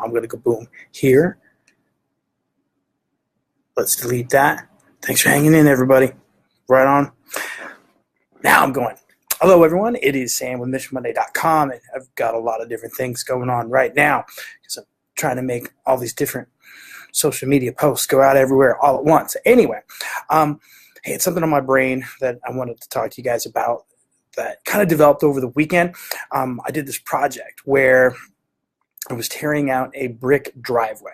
I'm going to go boom here. Let's delete that. Thanks for hanging in, everybody. Right on. Now I'm going. Hello, everyone. It is Sam with MissionMonday.com, and I've got a lot of different things going on right now because I'm trying to make all these different social media posts go out everywhere all at once. Anyway, hey, it's something on my brain that I wanted to talk to you guys about that kind of developed over the weekend. I did this project where I was tearing out a brick driveway.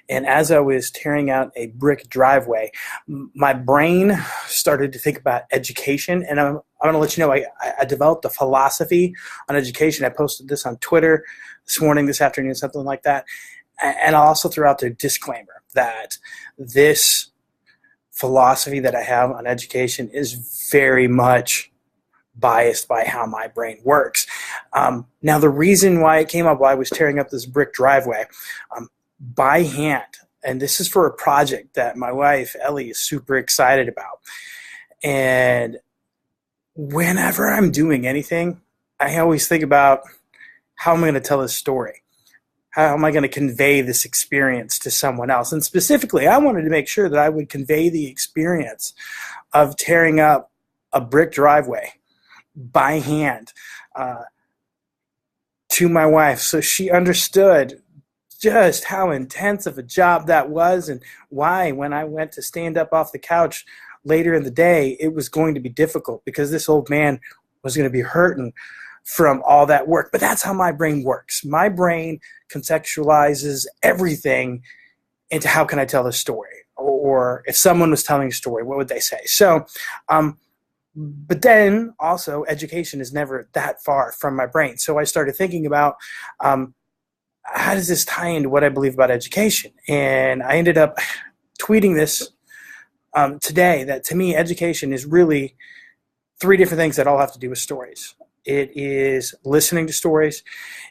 And as I was tearing out a brick driveway, my brain started to think about education. And I'm going to let you know, I developed a philosophy on education. I posted this on Twitter this morning, this afternoon, something like that. And I'll also throw out the disclaimer that this philosophy that I have on education is very much biased by how my brain works. Now, the reason why it came up while I was tearing up this brick driveway by hand, and this is for a project that my wife, Ellie, is super excited about. And whenever I'm doing anything, I always think about how am I going to tell this story? How am I going to convey this experience to someone else? And specifically, I wanted to make sure that I would convey the experience of tearing up a brick driveway by hand to my wife, so she understood just how intense of a job that was and why when I went to stand up off the couch later in the day it was going to be difficult because this old man was going to be hurting from all that work. But that's how my brain works. My brain contextualizes everything into how can I tell this story, or if someone was telling a story, what would they say? So but then also education is never that far from my brain. So I started thinking about how does this tie into what I believe about education? And I ended up tweeting this today, that to me, education is really three different things that all have to do with stories. It is listening to stories,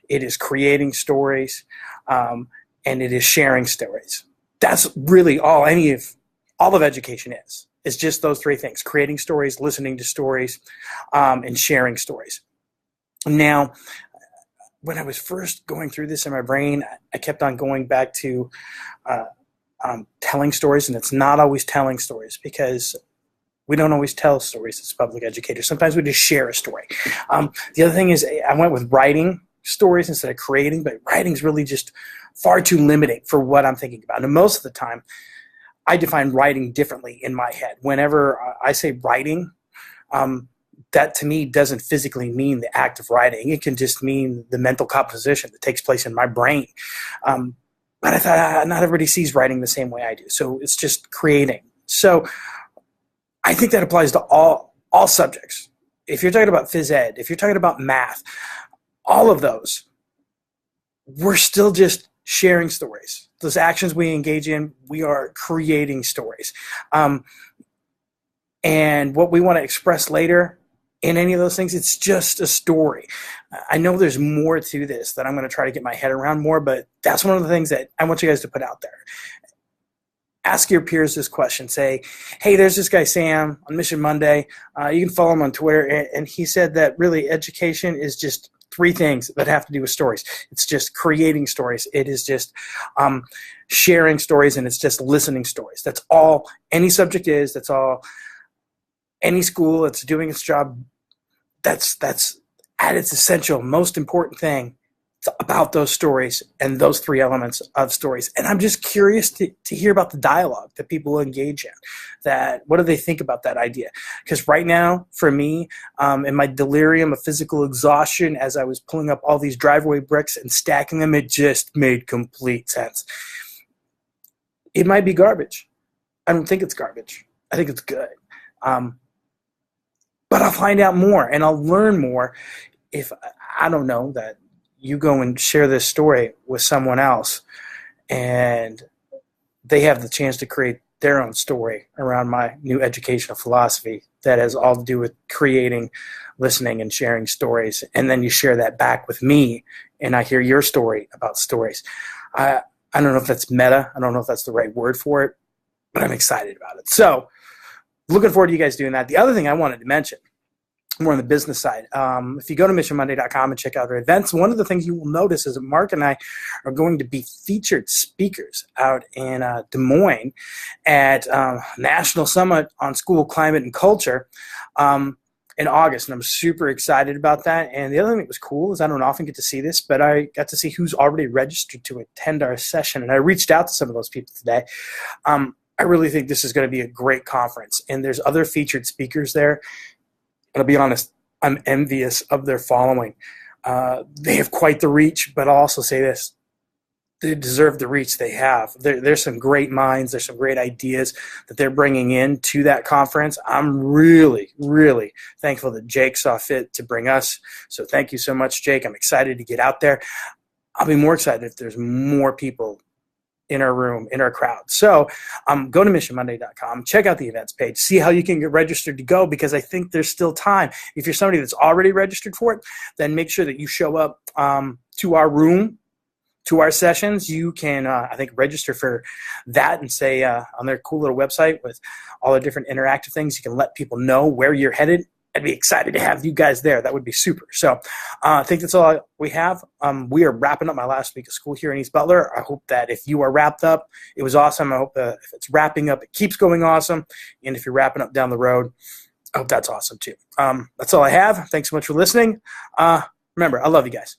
it is creating stories, and it is sharing stories. That's really all of education is. It's just those three things: creating stories, listening to stories, and sharing stories. Now, when I was first going through this in my brain, I kept on going back to telling stories, and it's not always telling stories because we don't always tell stories as public educators. Sometimes we just share a story. The other thing is I went with writing stories instead of creating, but writing is really just far too limiting for what I'm thinking about. And most of the time, I define writing differently in my head. Whenever I say writing, that to me doesn't physically mean the act of writing. It can just mean the mental composition that takes place in my brain. But I thought not everybody sees writing the same way I do. So it's just creating. So I think that applies to all subjects. If you're talking about phys ed, if you're talking about math, all of those, we're still just sharing stories. Those actions we engage in, we are creating stories. And what we want to express later in any of those things, it's just a story. I know there's more to this that I'm going to try to get my head around more, but that's one of the things that I want you guys to put out there. Ask your peers this question. Say, hey, there's this guy Sam on Mission Monday. You can follow him on Twitter. And he said that really education is just three things that have to do with stories. It's just creating stories. It is just sharing stories, and it's just listening stories. That's all any subject is. That's all any school that's doing its job. That's at its essential, most important thing. It's about those stories and those three elements of stories. And I'm just curious to hear about the dialogue that people engage in. That what do they think about that idea? Because right now, for me, in my delirium of physical exhaustion, as I was pulling up all these driveway bricks and stacking them, it just made complete sense. It might be garbage. I don't think it's garbage. I think it's good. But I'll find out more and I'll learn more if I don't know that you go and share this story with someone else and they have the chance to create their own story around my new educational philosophy that has all to do with creating, listening, and sharing stories. And then you share that back with me and I hear your story about stories. I don't know if that's meta. I don't know if that's the right word for it, but I'm excited about it. So looking forward to you guys doing that. The other thing I wanted to mention more on the business side. If you go to missionmonday.com and check out our events, one of the things you will notice is that Mark and I are going to be featured speakers out in Des Moines at National Summit on School Climate and Culture in August, and I'm super excited about that. And the other thing that was cool is I don't often get to see this, but I got to see who's already registered to attend our session, and I reached out to some of those people today. I really think this is going to be a great conference, and there's other featured speakers there. And I'll be honest, I'm envious of their following. They have quite the reach, but I'll also say this. They deserve the reach they have. There's some great minds. There's some great ideas that they're bringing in to that conference. I'm really, really thankful that Jake saw fit to bring us. So thank you so much, Jake. I'm excited to get out there. I'll be more excited if there's more people in our room, in our crowd. So go to missionmonday.com, check out the events page, see how you can get registered to go, because I think there's still time. If you're somebody that's already registered for it, then make sure that you show up to our room, to our sessions. You can, I think, register for that and say on their cool little website with all the different interactive things, you can let people know where you're headed. I'd be excited to have you guys there. That would be super. So I think that's all we have. We are wrapping up my last week of school here in East Butler. I hope that if you are wrapped up, it was awesome. I hope if it's wrapping up, it keeps going awesome. And if you're wrapping up down the road, I hope that's awesome too. That's all I have. Thanks so much for listening. Remember, I love you guys.